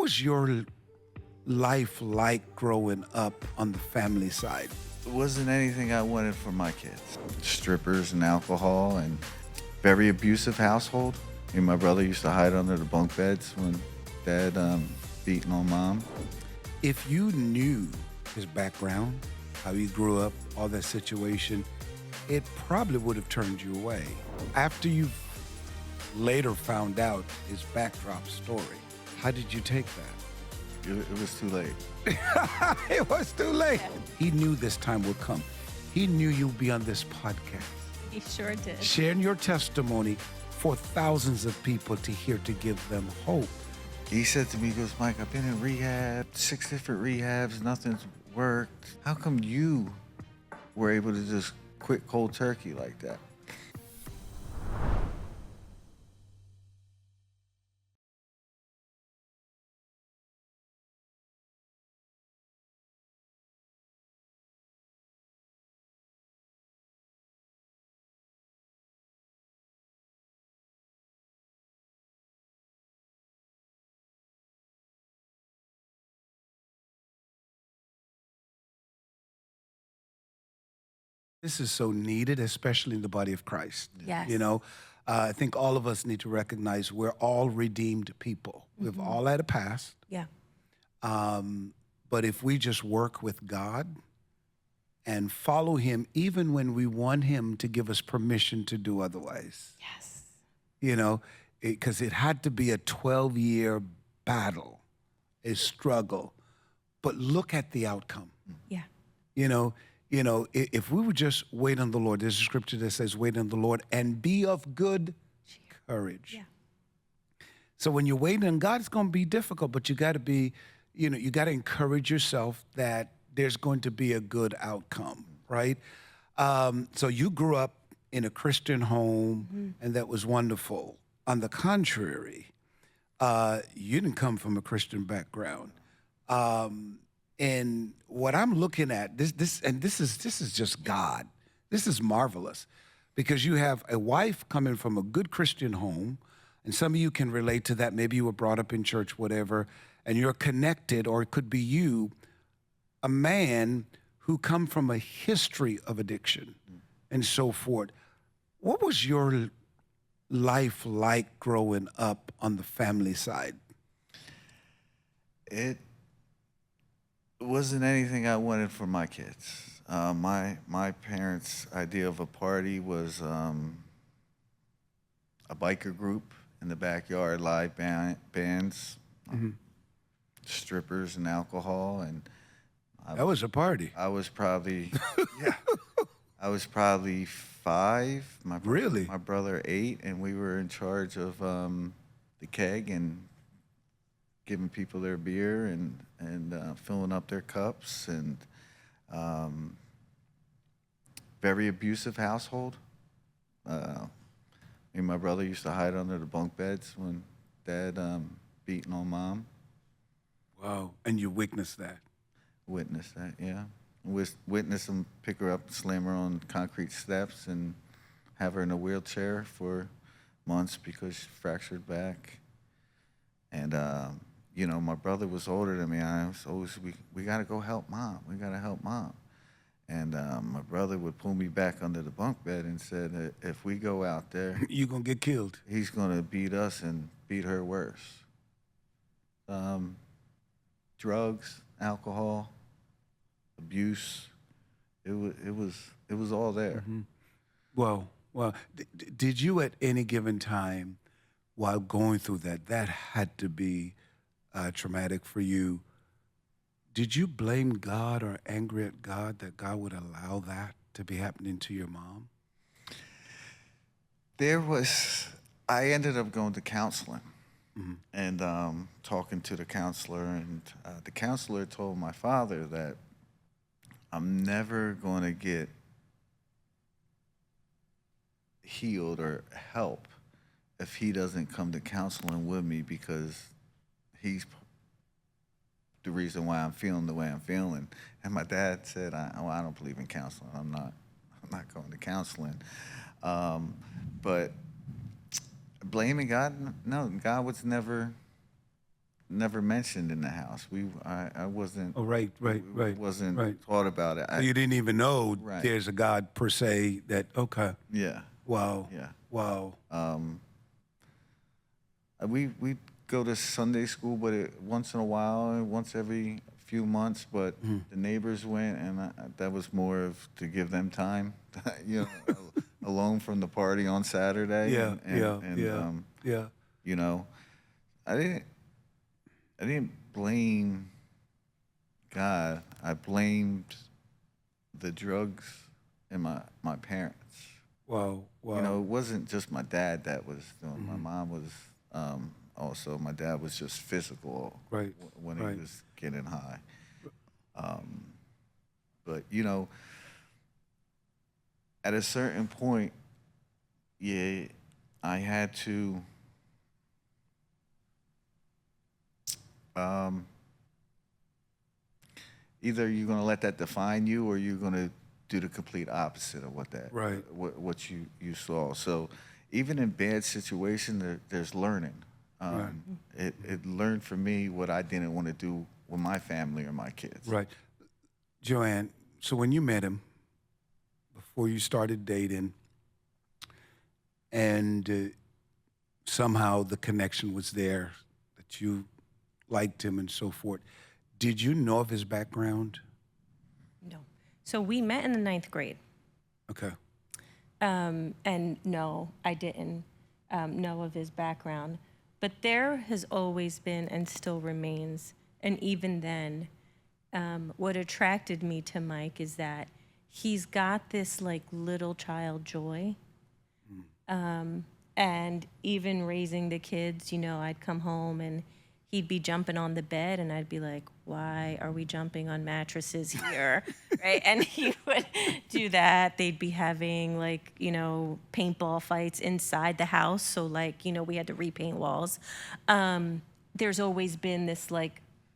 was your life like growing up on the family side? It wasn't anything I wanted for my kids. Strippers and alcohol and very abusive household. Me and my brother used to hide under the bunk beds when dad beating on mom. If you knew his background, how he grew up, all that situation, it probably would have turned you away. After you later found out his backdrop story, how did you take that? It was too late. It was too late. He knew this time would come. He knew you'd be on this podcast, He sure did. sharing your testimony for thousands of people to hear, to give them hope. He said to me, he goes, Mike, I've been in rehab, 6 different rehabs, nothing's worked. How come you were able to just quit cold turkey like that? This is so needed, especially in the body of Christ. Yes. You know, I think all of us need to recognize we're all redeemed people. We've all had a past. Yeah. But if we just work with God and follow him, even when we want him to give us permission to do otherwise, Yes. you know, because it had to be a 12-year battle, a struggle. But look at the outcome. Yeah. If we would just wait on the Lord, there's a scripture that says, wait on the Lord and be of good courage. Yeah. So when you're waiting on God, it's going to be difficult, but you got to be, you got to encourage yourself that there's going to be a good outcome, right? So you grew up in a Christian home, and that was wonderful. On the contrary, you didn't come from a Christian background. And what I'm looking at, this is just God. This is marvelous, because you have a wife coming from a good Christian home, and some of you can relate to that. Maybe you were brought up in church, whatever, and you're connected, or it could be you, a man who come from a history of addiction and so forth. What was your life like growing up on the family side? It wasn't anything I wanted for my kids. My parents' idea of a party was a biker group in the backyard, live bands, strippers and alcohol, and That was a party. I was probably I was probably 5. Really? My brother 8, and we were in charge of the keg and giving people their beer and filling up their cups, and very abusive household. Me and my brother used to hide under the bunk beds when dad beating on mom. Wow. And you witnessed that. Witnessed that, yeah. Witnessed him pick her up, slam her on concrete steps, and have her in a wheelchair for months because she fractured back. And my brother was older than me. I was always, we got to go help mom. We got to help mom. And my brother would pull me back under the bunk bed and said, if we go out there, You're going to get killed. he's going to beat us and beat her worse. Drugs, alcohol, abuse, it was all there. Well, did you at any given time, while going through that had to be traumatic for you, did you blame God or angry at God that God would allow that to be happening to your mom? I ended up going to counseling and talking to the counselor, and the counselor told my father that I'm never going to get healed or help if he doesn't come to counseling with me, because he's the reason why I'm feeling the way I'm feeling. And my dad said, I don't believe in counseling. I'm not going to counseling. But blaming God, no, God was never never mentioned in the house. I wasn't. Oh, right, Wasn't right. taught about it. So you didn't even know Right. there's a God per se that, okay. Yeah. Wow. Yeah. Wow. We go to Sunday school, but once in a while, once every few months. But the neighbors went, and that was more of to give them time, alone from the party on Saturday. Yeah, and, yeah. You know, I didn't blame God. I blamed the drugs and my parents. Wow, wow. It wasn't just my dad that was doing. My mom was also. My dad was just physical. Right, When right. he was getting high. But at a certain point, yeah, I had to. Either you're gonna let that define you, or you're gonna do the complete opposite of Right. what you saw. So even in bad situations, there's learning. Right. It learned for me what I didn't want to do with my family or my kids. Right. Joanne, so when you met him, before you started dating, and somehow the connection was there, that you liked him and so forth, did you know of his background? No. So we met in the 9th grade. Okay. And no, I didn't know of his background. But there has always been and still remains, and even then, what attracted me to Mike is that he's got this like little child joy. And even raising the kids, I'd come home and he'd be jumping on the bed and I'd be like, why are we jumping on mattresses here? Right? And he would do that. They'd be having paintball fights inside the house. So we had to repaint walls. There's always been this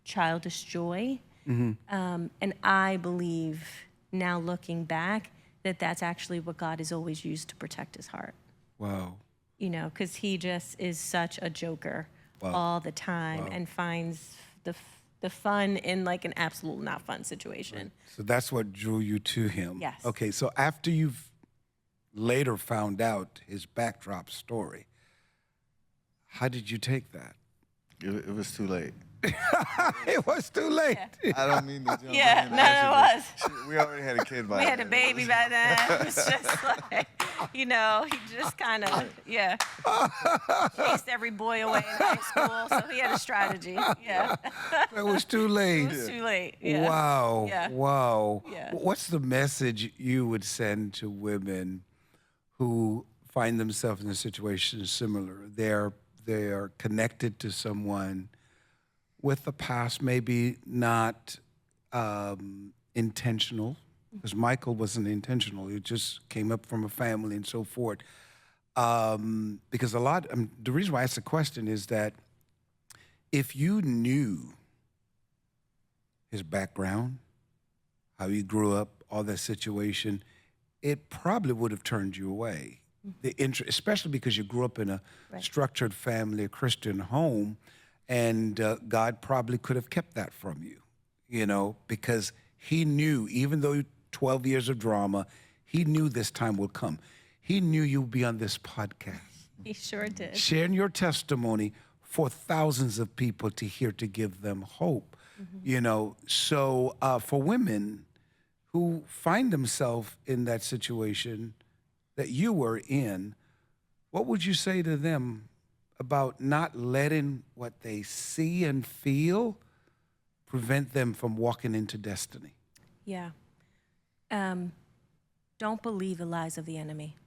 childish joy. And I believe now looking back that that's actually what God has always used to protect his heart. Wow. Because he just is such a joker all the time and finds the fun in an absolute not fun situation. Right. So that's what drew you to him. Yes. Okay, so after you've later found out his backdrop story, how did you take that? It was too late. It was too late. Yeah. I don't mean to jump Yeah, in. no, it was. We already had a kid by We then. had a baby by then. It was just he just kind of, chased every boy away in high school. So he had a strategy. Yeah. It was too late. It was too late. Yeah. Wow. Yeah. Wow. Yeah. What's the message you would send to women who find themselves in a situation similar? They're connected to someone with a past, maybe not intentional, because Michael wasn't intentional. He just came up from a family and so forth. Because the reason why I asked the question is that if you knew his background, how he grew up, all that situation, it probably would have turned you away. Especially because you grew up in a structured family, a Christian home, and God probably could have kept that from you, because he knew, even though 12 years of drama, he knew this time would come. He knew you'd be on this podcast. He sure did. Sharing your testimony for thousands of people to hear, to give them hope. So for women who find themselves in that situation that you were in, what would you say to them about not letting what they see and feel prevent them from walking into destiny? Yeah. Don't believe the lies of the enemy.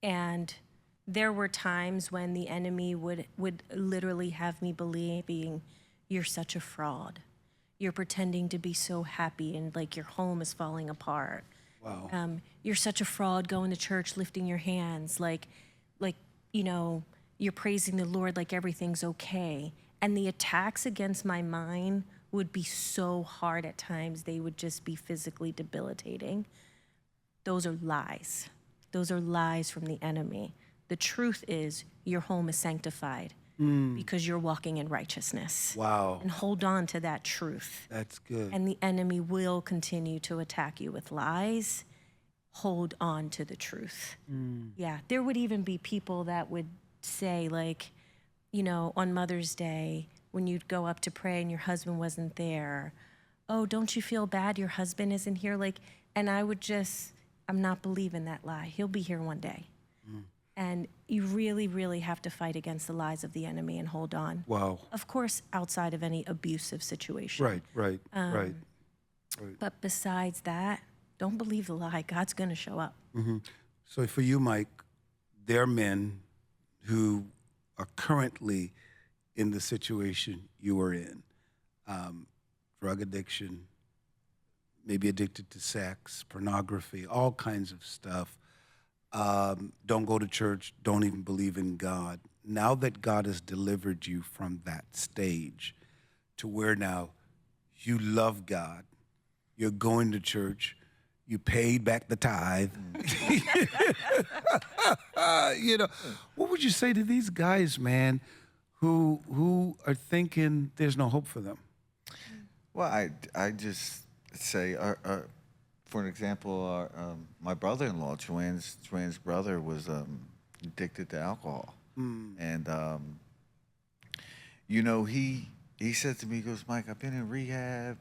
And there were times when the enemy would literally have me believing, you're such a fraud. You're pretending to be so happy and your home is falling apart. Wow. You're such a fraud going to church, lifting your hands, you're praising the Lord like everything's okay. And the attacks against my mind would be so hard at times, they would just be physically debilitating. Those are lies. Those are lies from the enemy. The truth is, your home is sanctified. because you're walking in righteousness. Wow. And hold on to that truth. That's good. And the enemy will continue to attack you with lies. Hold on to the truth. Yeah, there would even be people that would say, like, on Mother's Day, when you'd go up to pray and your husband wasn't there, oh, don't you feel bad your husband isn't here? Like, and I would I'm not believing that lie. He'll be here one day. And you really, really have to fight against the lies of the enemy and hold on. Wow. Of course, outside of any abusive situation. Right. But besides that, don't believe the lie. God's going to show up. So for you, Mike, there are men who are currently in the situation you are in. Drug addiction, maybe addicted to sex, pornography, all kinds of stuff. Don't go to church, don't even believe in God. Now that God has delivered you from that stage to where now you love God, you're going to church, you paid back the tithe. What would you say to these guys, man, who are thinking there's no hope for them? Well, I just say, for an example, my brother-in-law, Joanne's brother, was addicted to alcohol, and he said to me, he goes, Mike, I've been in rehab,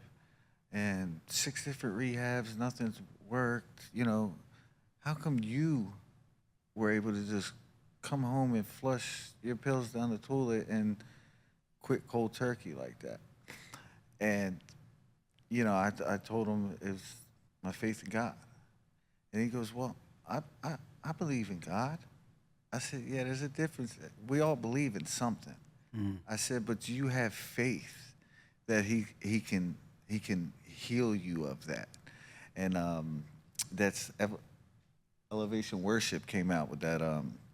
and 6 different rehabs, nothing's worked. How come you were able to just come home and flush your pills down the toilet and quit cold turkey like that? And, I told him it was my faith in God. And he goes, well, I believe in God. I said, yeah, there's a difference. We all believe in something. I said, but do you have faith that he can heal you of that? And that's Elevation Worship came out with that.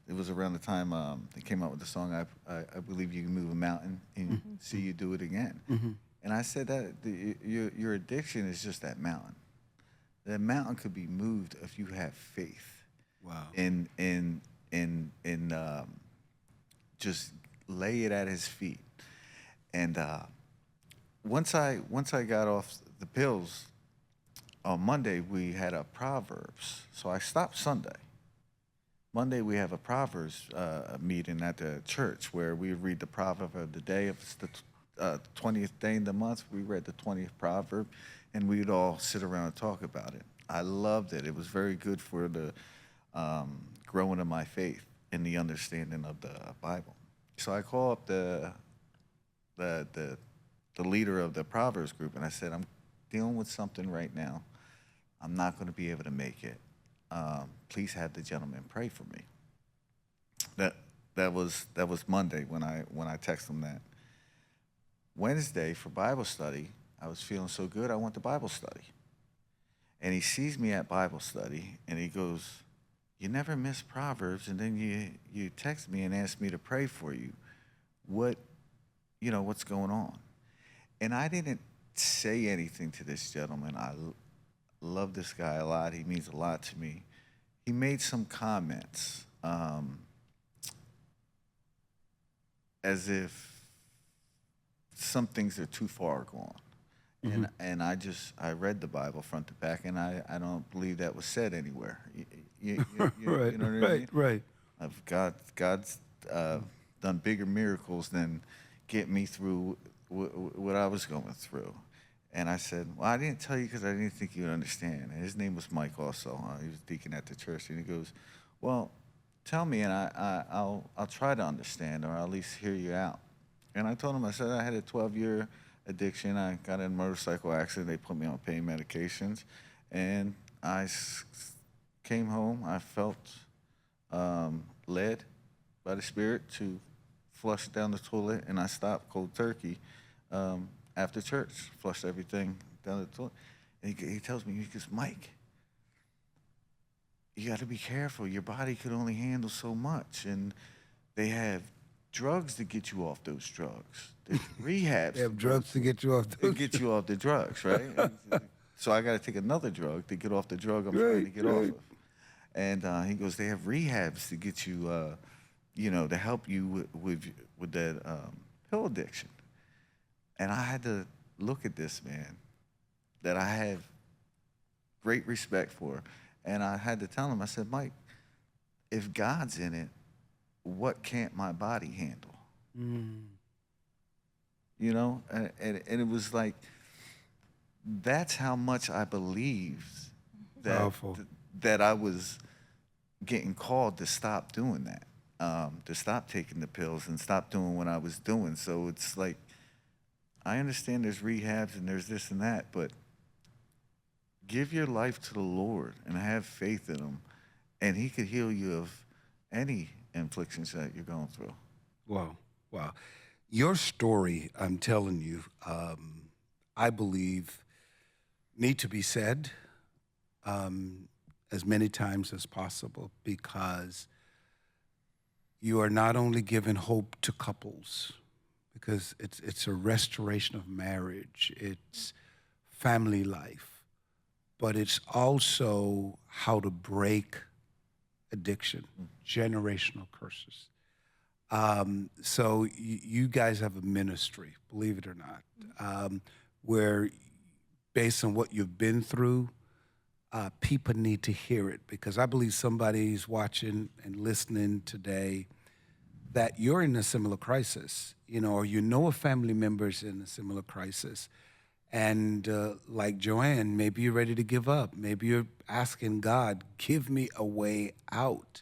It was around the time they came out with the song, I Believe You Can Move a Mountain and See You Do It Again. And I said that your addiction is just that mountain. That mountain could be moved if you have faith. Wow. And just lay it at his feet. And once I got off the pills, on Monday we had a Proverbs. So I stopped Sunday. Monday we have a Proverbs meeting at the church where we read the proverb of the day. If it's the 20th day in the month, we read the 20th proverb, and we'd all sit around and talk about it. I loved it. It was very good for the growing of my faith and the understanding of the Bible. So I called up the leader of the Proverbs group, and I said, I'm dealing with something right now. I'm not going to be able to make it. Please have the gentleman pray for me. That was Monday when I texted him that. Wednesday for Bible study, I was feeling so good, I went to Bible study. And he sees me at Bible study, and he goes, you never miss Proverbs, and then you text me and ask me to pray for you. What's going on? And I didn't say anything to this gentleman. I love this guy a lot. He means a lot to me. He made some comments as if some things are too far gone. And I read the Bible front to back, and I don't believe that was said anywhere. You Right, you know what I mean? right. God's done bigger miracles than get me through what I was going through. And I said, well, I didn't tell you because I didn't think you would understand. And his name was Mike also. He was deacon at the church. And he goes, well, tell me, and I'll try to understand, or I'll at least hear you out. And I told him, I said I had a 12-year addiction. I got in a motorcycle accident. They put me on pain medications. And I came home. I felt led by the Spirit to flush down the toilet, and I stopped cold turkey after church, flushed everything down the toilet. And he tells me, he goes, Mike, you got to be careful. Your body could only handle so much, and they have drugs to get you off those drugs. There's rehabs. They have drugs to get you off to get you off the drugs, right? So I got to take another drug to get off the drug I'm trying to get off of. And he goes, they have rehabs to get you, to help you with that pill addiction. And I had to look at this man that I have great respect for, and I had to tell him, I said, Mike, if God's in it, what can't my body handle? And it was like, that's how much I believed that Powerful. that I was getting called to stop doing that, to stop taking the pills and stop doing what I was doing. So it's like, I understand there's rehabs and there's this and that, but give your life to the Lord and have faith in Him, and He could heal you of any inflictions that you're going through. Wow. Wow. Your story, I'm telling you, I believe need to be said as many times as possible, because you are not only giving hope to couples, because it's a restoration of marriage, it's family life, but it's also how to break addiction, generational curses. So you guys have a ministry, believe it or not, where based on what you've been through, people need to hear it, because I believe somebody's watching and listening today that you're in a similar crisis, or a family member's in a similar crisis. And like Joanne, maybe you're ready to give up. Maybe you're asking God, give me a way out.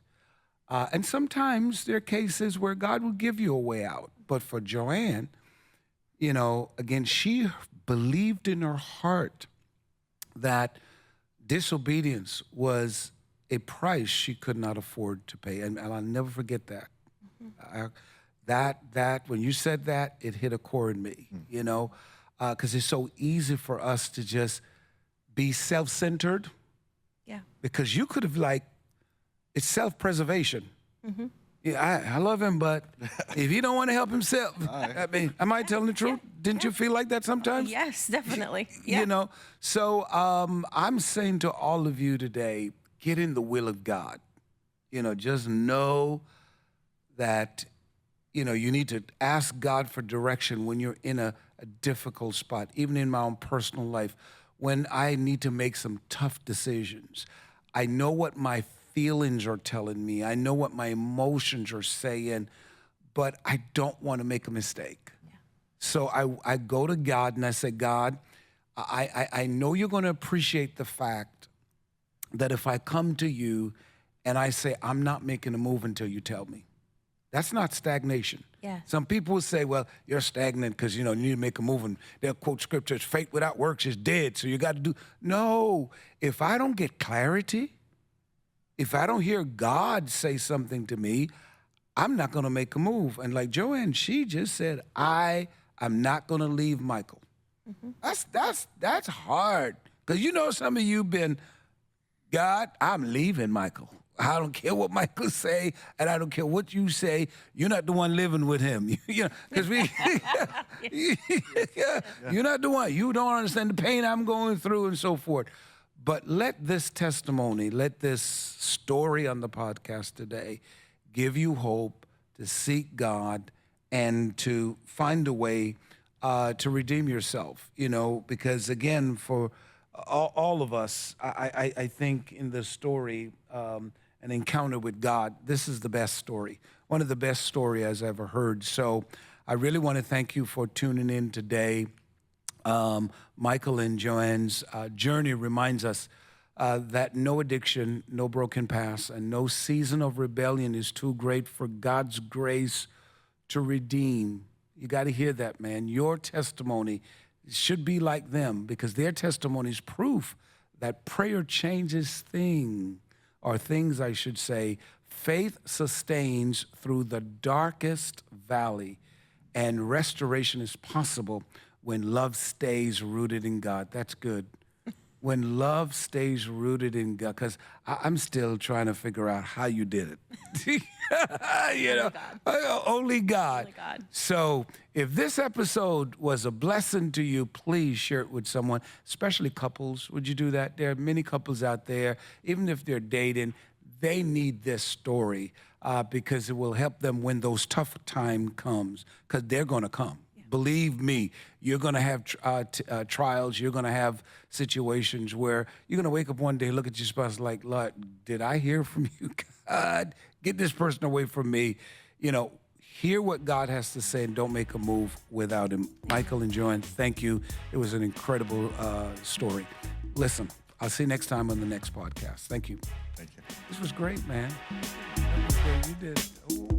And sometimes there are cases where God will give you a way out. But for Joanne, again, she believed in her heart that disobedience was a price she could not afford to pay. And I'll never forget that. That when you said that, it hit a chord in me, because it's so easy for us to just be self-centered. Yeah. Because you could have it's self-preservation. Yeah, I love him, but if he don't want to help himself, I mean, am I telling the truth? Didn't you feel like that sometimes? Yes, definitely. Yeah. So I'm saying to all of you today, get in the will of God. Just know that, you need to ask God for direction when you're in a difficult spot, even in my own personal life, when I need to make some tough decisions. I know what my feelings are telling me. I know what my emotions are saying, but I don't want to make a mistake. Yeah. So I go to God and I say, God, I know you're going to appreciate the fact that if I come to you and I say, I'm not making a move until you tell me. That's not stagnation. Yeah. Some people will say, well, you're stagnant because, you need to make a move, and they'll quote scriptures, faith without works is dead, so you got to do. No, if I don't get clarity, if I don't hear God say something to me, I'm not going to make a move. And like Joanne, she just said, I am not going to leave Michael. That's hard, because some of you been, God, I'm leaving Michael. I don't care what Michael say, and I don't care what you say. You're not the one living with him. Because you're not the one. You don't understand the pain I'm going through and so forth. But let this testimony, let this story on the podcast today give you hope to seek God and to find a way to redeem yourself, because again, for all of us, I think in this story, an encounter with God, this is the best story, one of the best stories I've ever heard. So I really want to thank you for tuning in today. Michael and Joanne's journey reminds us that no addiction, no broken past, and no season of rebellion is too great for God's grace to redeem. You got to hear that, man. Your testimony should be like them, because their testimony is proof that prayer changes things, I should say. Faith sustains through the darkest valley, and restoration is possible when love stays rooted in God. That's good. When love stays rooted in God, because I'm still trying to figure out how you did it. Only God. So if this episode was a blessing to you, please share it with someone, especially couples. Would you do that? There are many couples out there, even if they're dating, they need this story. because it will help them when those tough time comes, because they're going to come. Believe me, you're going to have trials. You're going to have situations where you're going to wake up one day, look at your spouse like, Lord, did I hear from you? God, get this person away from me. You know, hear what God has to say and don't make a move without him. Michael and Joanne, thank you. it was an incredible story. Listen, I'll see you next time on the next podcast. Thank you. Thank you. This was great, man. That was great. You did. Ooh.